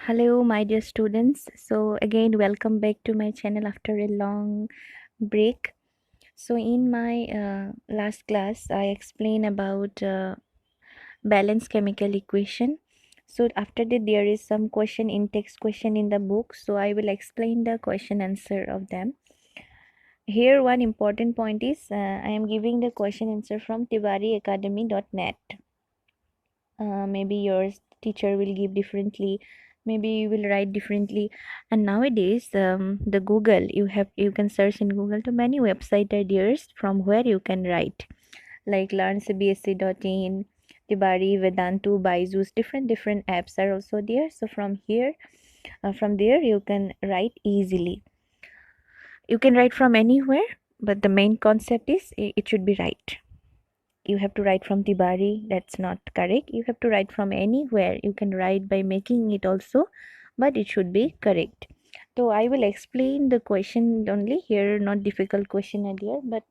Hello, my dear students. So, again, welcome back to my channel after a long break. So, in my last class, I explained about balanced chemical equation. So, after that, there is some question in text question in the book. So, I will explain the question answer of them. Here, one important point is I am giving the question answer from tibariacademy.net. Maybe your teacher will give differently, maybe you will write differently. And nowadays the Google, you can search in Google to many websites are there from where you can write, like learncbsc.in, Tibari, Vedantu, Byju's, different apps are also there. So from here, from there you can write easily. You can write from anywhere, but the main concept is it should be right. You have to write from Tibari, that's not correct. You have to write from anywhere. You can write by making it also, but it should be correct. So I will explain the question only here, not difficult question earlier, but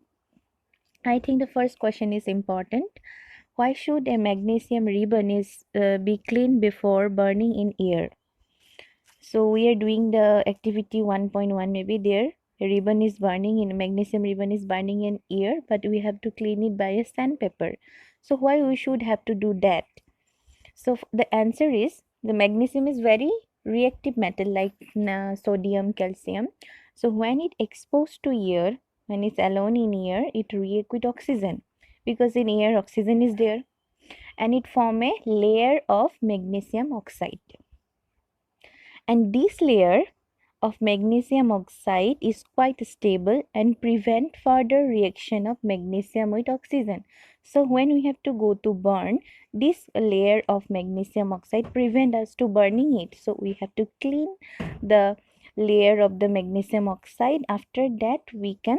I think the first question is important. Why should a magnesium ribbon be cleaned before burning in air? So we are doing the activity 1.1, maybe there a ribbon is burning in magnesium ribbon is burning in air, but we have to clean it by a sandpaper. So why we should have to do that? So the answer is the magnesium is very reactive metal like sodium, calcium. So when it exposed to air, when it's alone in air, it react with oxygen, because in air oxygen is there, and it form a layer of magnesium oxide. And this layer of magnesium oxide is quite stable and prevent further reaction of magnesium with oxygen. So when we have to go to burn, this layer of magnesium oxide prevent us to burning it. So we have to clean the layer of the magnesium oxide. After that we can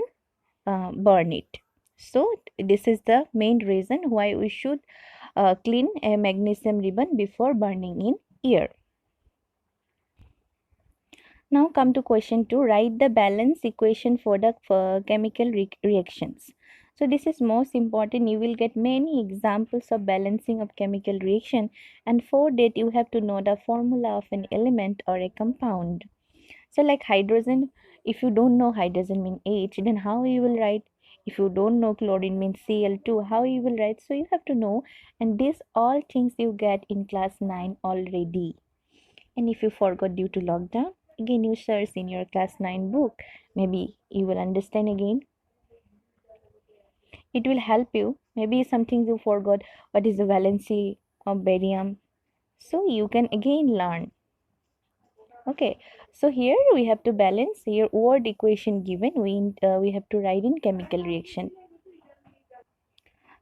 burn it. So this is the main reason why we should clean a magnesium ribbon before burning in air. Now come to question 2. Write the balance equation for the chemical reactions. So this is most important. You will get many examples of balancing of chemical reaction, and for that you have to know the formula of an element or a compound. So like hydrogen, if you don't know hydrogen mean H, then how you will write? If you don't know chlorine means Cl2, how you will write? So you have to know, and these all things you get in class 9 already. And if you forgot due to lockdown, again you search in your class 9 book. Maybe you will understand again. It will help you. Maybe something you forgot. What is the valency of barium? So you can again learn. Okay. So here we have to balance. Here word equation given. We have to write in chemical reaction.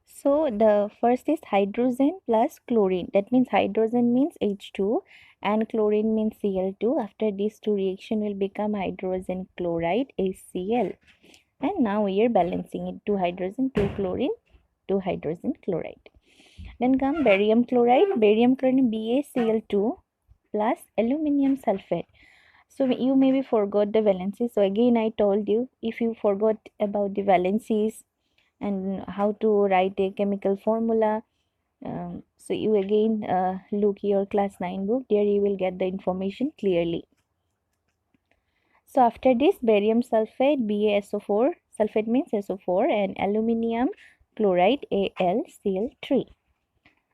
So the first is hydrogen plus chlorine. That means hydrogen means H2 and chlorine means Cl2. After these two reaction will become hydrogen chloride HCl. And now we are balancing it, 2 hydrogen, 2 chlorine, 2 hydrogen chloride. Then come barium chloride, BaCl2 plus aluminum sulfate. So you maybe forgot the valencies. So again I told you, if you forgot about the valencies and how to write a chemical formula, so you again look your class 9 book, there you will get the information clearly. So after this, barium sulfate BaSO4, sulfate means SO4, and aluminum chloride AlCl3.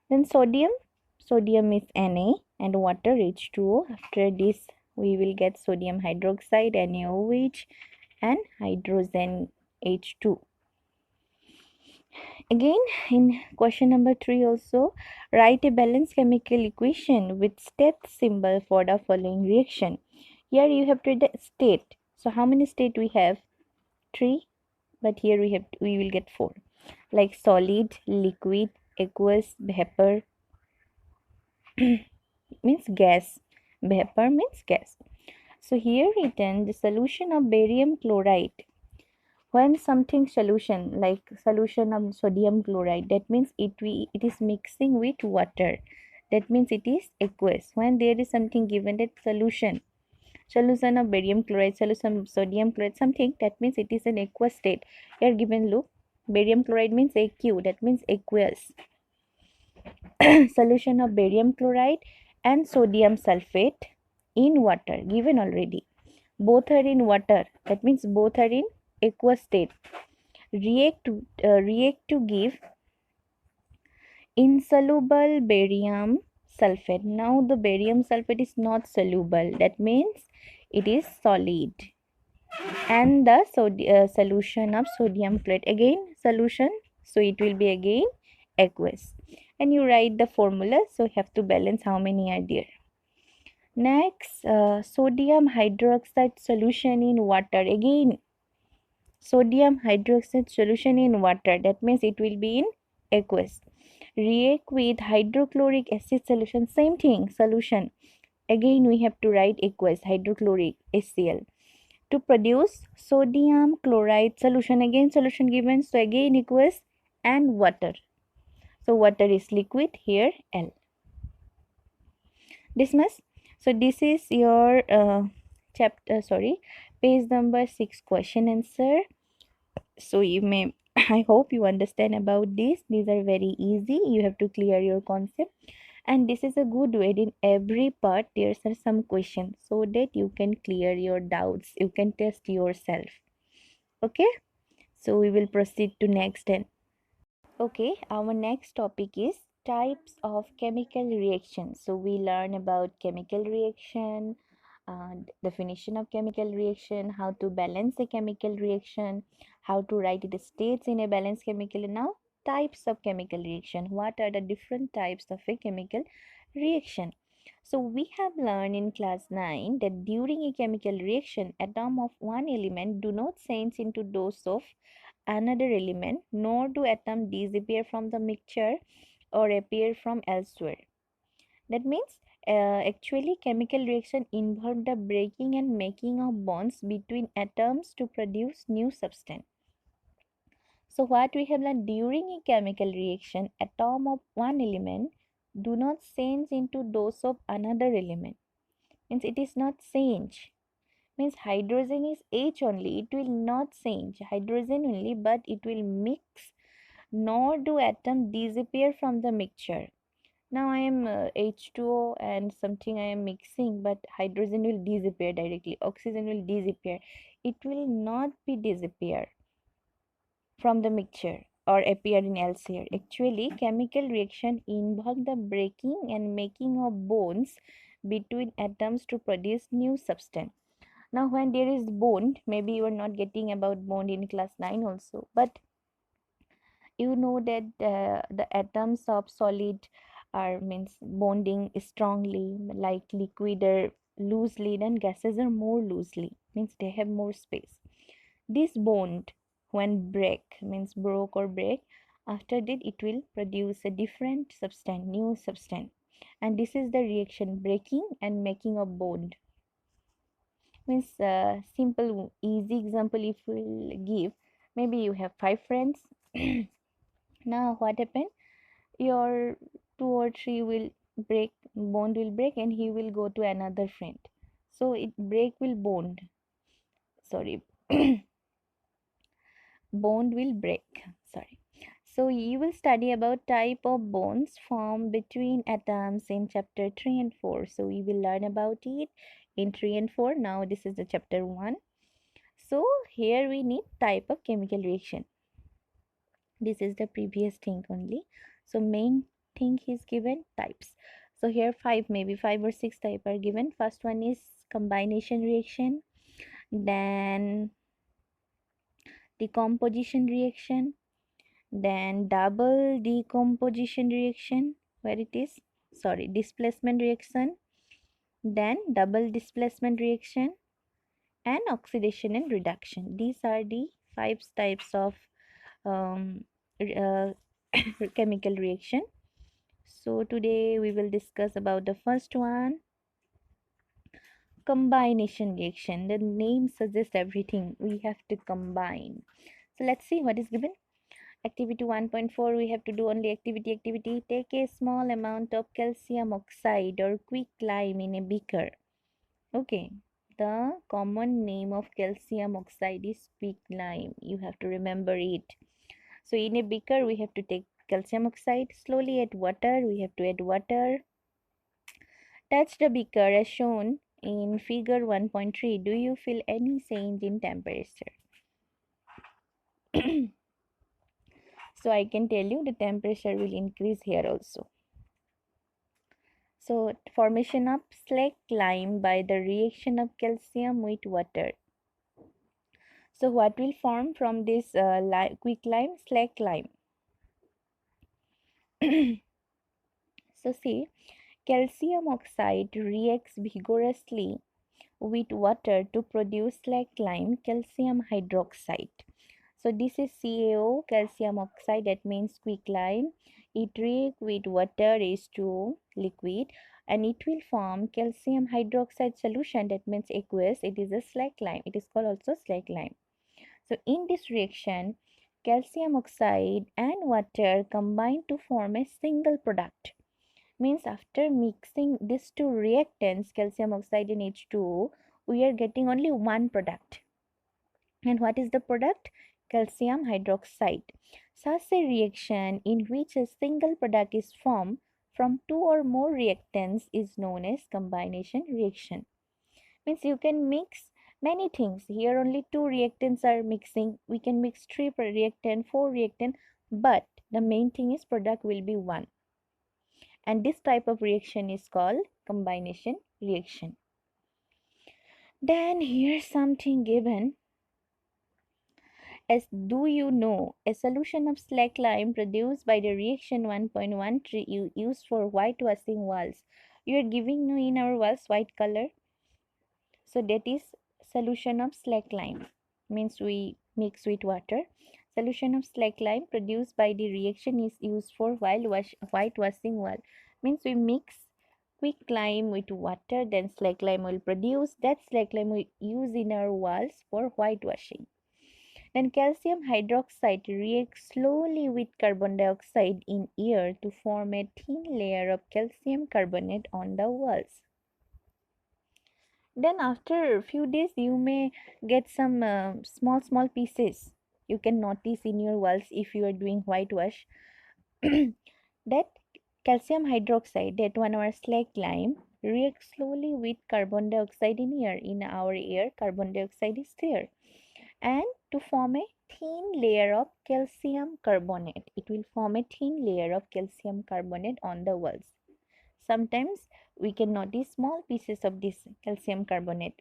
Then sodium is Na, and water H2O. After this we will get sodium hydroxide NaOH and hydrogen H2. Again, in question number 3 also, write a balanced chemical equation with state symbol for the following reaction. Here you have to the state. So how many state we have? 3, but here we will get 4. Like solid, liquid, aqueous, vapor means gas. Vapor means gas. So here written the solution of barium chloride. When something solution, like solution of sodium chloride, that means it is mixing with water, that means it is aqueous. When there is something given that solution of barium chloride, solution of sodium chloride, something, that means it is an aqueous state. Here given, look, barium chloride means AQ, that means aqueous. Solution of barium chloride and sodium sulfate, in water, given already. Both are in water, that means both are in aqueous state. React to give insoluble barium sulfate. Now the barium sulfate is not soluble, that means it is solid. And the solution of sodium chloride, again solution, so it will be again aqueous. And you write the formula, so you have to balance how many are there. Next, sodium hydroxide solution in water. Again, sodium hydroxide solution in water, that means it will be in aqueous. React with hydrochloric acid solution, same thing, solution. Again, we have to write aqueous, hydrochloric, HCl, to produce sodium chloride solution. Again, solution given, so again aqueous and water. So water is liquid, here L. Dismiss. So this is your page number 6 question answer. So you may I hope you understand about this. These are very easy, you have to clear your concept, and this is a good way. In every part there's are some questions, so that you can clear your doubts, you can test yourself. Okay, so we will proceed to next. And okay, our next topic is types of chemical reactions. So we learn about chemical reaction, definition of chemical reaction, how to balance a chemical reaction, how to write the states in a balanced chemical. Now, types of chemical reaction. What are the different types of a chemical reaction? So we have learned in class 9 that during a chemical reaction, atom of one element do not change into those of another element, nor do atoms disappear from the mixture or appear from elsewhere. That means actually chemical reaction involve the breaking and making of bonds between atoms to produce new substance. So what we have learned, during a chemical reaction, atom of one element do not change into those of another element. Means it is not change. Means hydrogen is H only, it will not change. Hydrogen only, but it will mix, nor do atoms disappear from the mixture. Now I am H2O and something I am mixing, but hydrogen will disappear directly, oxygen will disappear. It will not be disappear from the mixture or appear in elsewhere. Actually, chemical reaction involve the breaking and making of bonds between atoms to produce new substance. Now when there is bond, maybe you are not getting about bond in class 9 also, but you know that the atoms of solid are means bonding strongly, like liquid or loosely, then gases are more loosely, means they have more space. This bond when break, means broke or break, after that it will produce a different substance, new substance, and this is the reaction, breaking and making a bond. Means simple easy example if we'll give, maybe you have 5 friends. Now what happened, your 2 or 3 will break, bond will break, and he will go to another friend, so it break will bond, sorry, bond will break, sorry. So you will study about type of bonds formed between atoms in chapter 3 and 4, so we will learn about it in 3 and 4. Now this is the chapter 1. So here we need type of chemical reaction. This is the previous thing only. So main thing is given types. So here 5, maybe 5 or 6 type are given. First one is combination reaction, then decomposition reaction, then double decomposition reaction, where it is, sorry, displacement reaction, then double displacement reaction, and oxidation and reduction. These are the 5 types of um, uh, chemical reaction. So today we will discuss about the first one, combination reaction. The name suggests everything, we have to combine. So let's see what is given. Activity 1.4, we have to do only activity. Take a small amount of calcium oxide or quick lime in a beaker. Okay, the common name of calcium oxide is quick lime, you have to remember it. So in a beaker we have to take calcium oxide, slowly add water, we have to add water. Touch the beaker as shown in figure 1.3, do you feel any change in temperature? So I can tell you the temperature will increase here also. So formation of slag lime by the reaction of calcium with water. So what will form from this quick lime? Slag lime. So see, calcium oxide reacts vigorously with water to produce slag lime calcium hydroxide. So this is CaO, calcium oxide, that means quick lime. It reacts with water H2O liquid and it will form calcium hydroxide solution, that means aqueous. It is a slag lime. It is called also slag lime. So in this reaction, calcium oxide and water combine to form a single product. Means after mixing these two reactants, calcium oxide and H2O, we are getting only one product. And what is the product? Calcium hydroxide. Such a reaction in which a single product is formed from two or more reactants is known as combination reaction. Means you can mix many things. Here only two reactants are mixing. We can mix three per reactant, four reactant, but the main thing is product will be one. And this type of reaction is called combination reaction. Then here's something given. As do you know, a solution of slag lime produced by the reaction 1.13 used for whitewashing walls. You are giving in our walls white color. So that is solution of slag lime. Means we mix with water. Solution of slag lime produced by the reaction is used for whitewashing wall. Means we mix quick lime with water, then slag lime will produce. That slag lime we use in our walls for whitewashing. Then calcium hydroxide reacts slowly with carbon dioxide in air to form a thin layer of calcium carbonate on the walls. Then after a few days you may get some small pieces. You can notice in your walls if you are doing whitewash. That calcium hydroxide, that one our slag lime, reacts slowly with carbon dioxide in air. In our air, carbon dioxide is there. And to form a thin layer of calcium carbonate. It will form a thin layer of calcium carbonate on the walls. Sometimes we can notice small pieces of this calcium carbonate.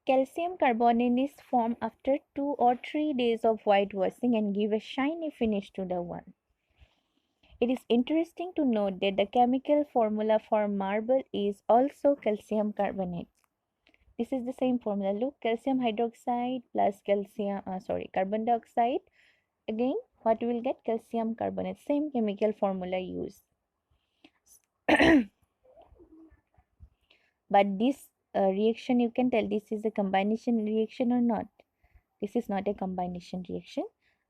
Calcium carbonate is formed after 2 or 3 days of whitewashing and give a shiny finish to the wall. It is interesting to note that the chemical formula for marble is also calcium carbonate. This is the same formula. Look, calcium hydroxide plus carbon dioxide. Again, what we will get? Calcium carbonate. Same chemical formula used. But this reaction, you can tell this is a combination reaction or not. This is not a combination reaction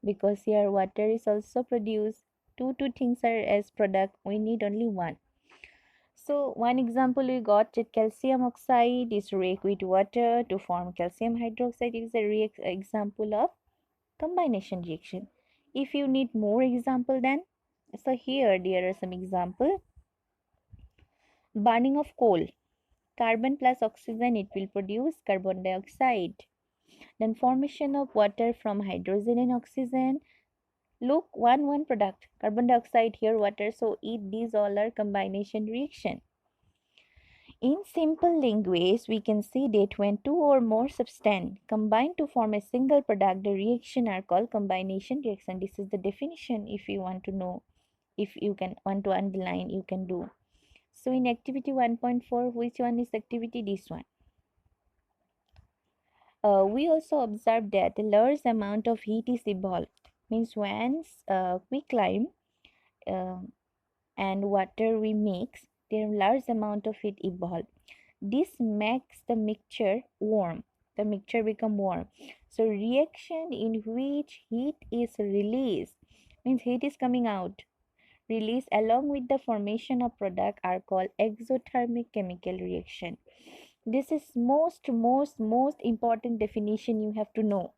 because here water is also produced. Two things are as product. We need only one. So one example we got that calcium oxide is react with water to form calcium hydroxide. It is a example of combination reaction. If you need more example, then so here there are some example. Burning of coal, carbon plus oxygen, it will produce carbon dioxide. Then formation of water from hydrogen and oxygen. Look, one product, carbon dioxide, here water. So these all are combination reaction. In simple language, we can see that when two or more substances combine to form a single product, the reaction are called combination reaction. This is the definition. If you want to know, if you can want to underline, you can do. So in activity 1.4, which one is activity? This one. We also observed that a large amount of heat is evolved. Means once we climb and water we mix, there are large amount of heat evolved. This makes the mixture warm. The mixture become warm. So reaction in which heat is released, means heat is coming out, released along with the formation of product, are called exothermic chemical reaction. This is most important definition you have to know.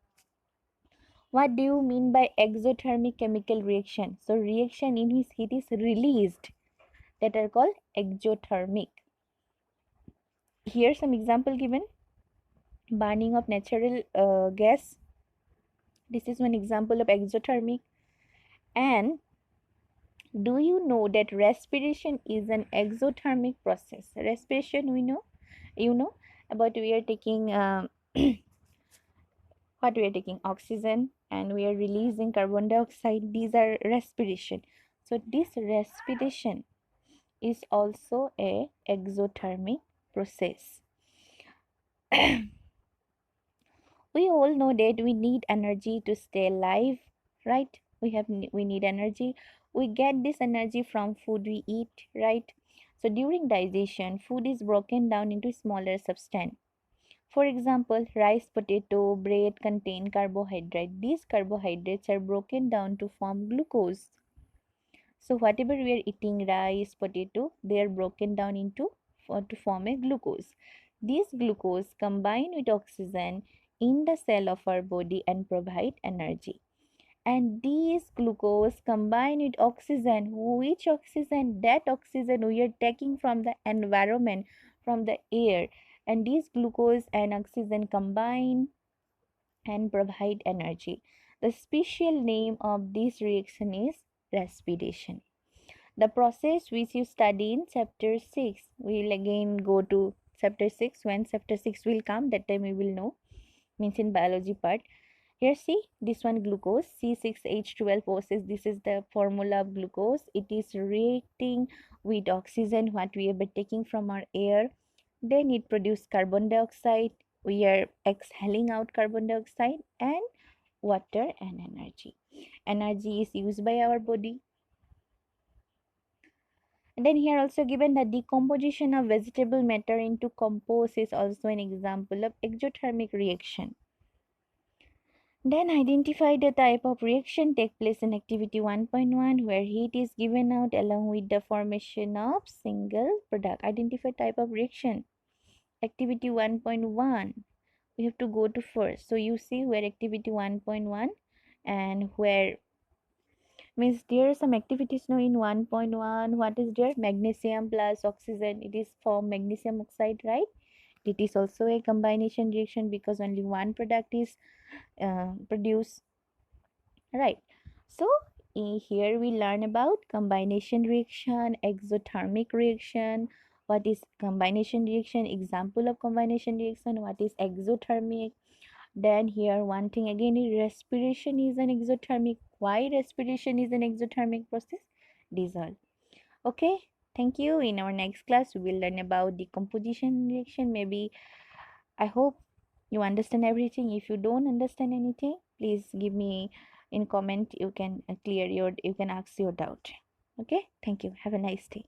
What do you mean by exothermic chemical reaction? So reaction in which heat is released, that are called exothermic. Here some example given: burning of natural gas. This is one example of exothermic. And do you know that respiration is an exothermic process? Respiration, we know, you know about, we are taking what we are taking oxygen and we are releasing carbon dioxide. These are respiration. So this respiration is also a exothermic process. We all know that we need energy to stay alive, right? We need energy. We get this energy from food we eat, right? So during digestion, food is broken down into smaller substance. For example, rice, potato, bread contain carbohydrate. These carbohydrates are broken down to form glucose. So whatever we are eating, rice, potato, they are broken down into to form a glucose. This glucose combine with oxygen in the cell of our body and provide energy. And these glucose combine with oxygen. Which oxygen? That oxygen we are taking from the environment, from the air. And these glucose and oxygen combine and provide energy. The special name of this reaction is respiration. The process which you study in chapter 6, we will again go to chapter 6. When chapter 6 will come, that time we will know, means in biology part. Here see, this one glucose C6H12O6. This is the formula of glucose. It is reacting with oxygen what we have been taking from our air. Then it produces carbon dioxide. We are exhaling out carbon dioxide and water and energy. Energy is used by our body. And then here also given that decomposition of vegetable matter into compost is also an example of exothermic reaction. Then identify the type of reaction take place in activity 1.1 where heat is given out along with the formation of single product. Identify type of reaction. Activity 1.1. We have to go to first. So you see where activity 1.1 and where means there are some activities now in 1.1. What is there? Magnesium plus oxygen. It is for magnesium oxide, right? It is also a combination reaction because only one product is produced, right? So here we learn about combination reaction, exothermic reaction. What is combination reaction? Example of combination reaction. What is exothermic? Then here one thing again is respiration is an exothermic. Why respiration is an exothermic process? These all. Okay. Thank you. In our next class, we will learn about decomposition reaction. Maybe I hope you understand everything. If you don't understand anything, please give me in comment. You can clear your, you can ask your doubt. Okay. Thank you. Have a nice day.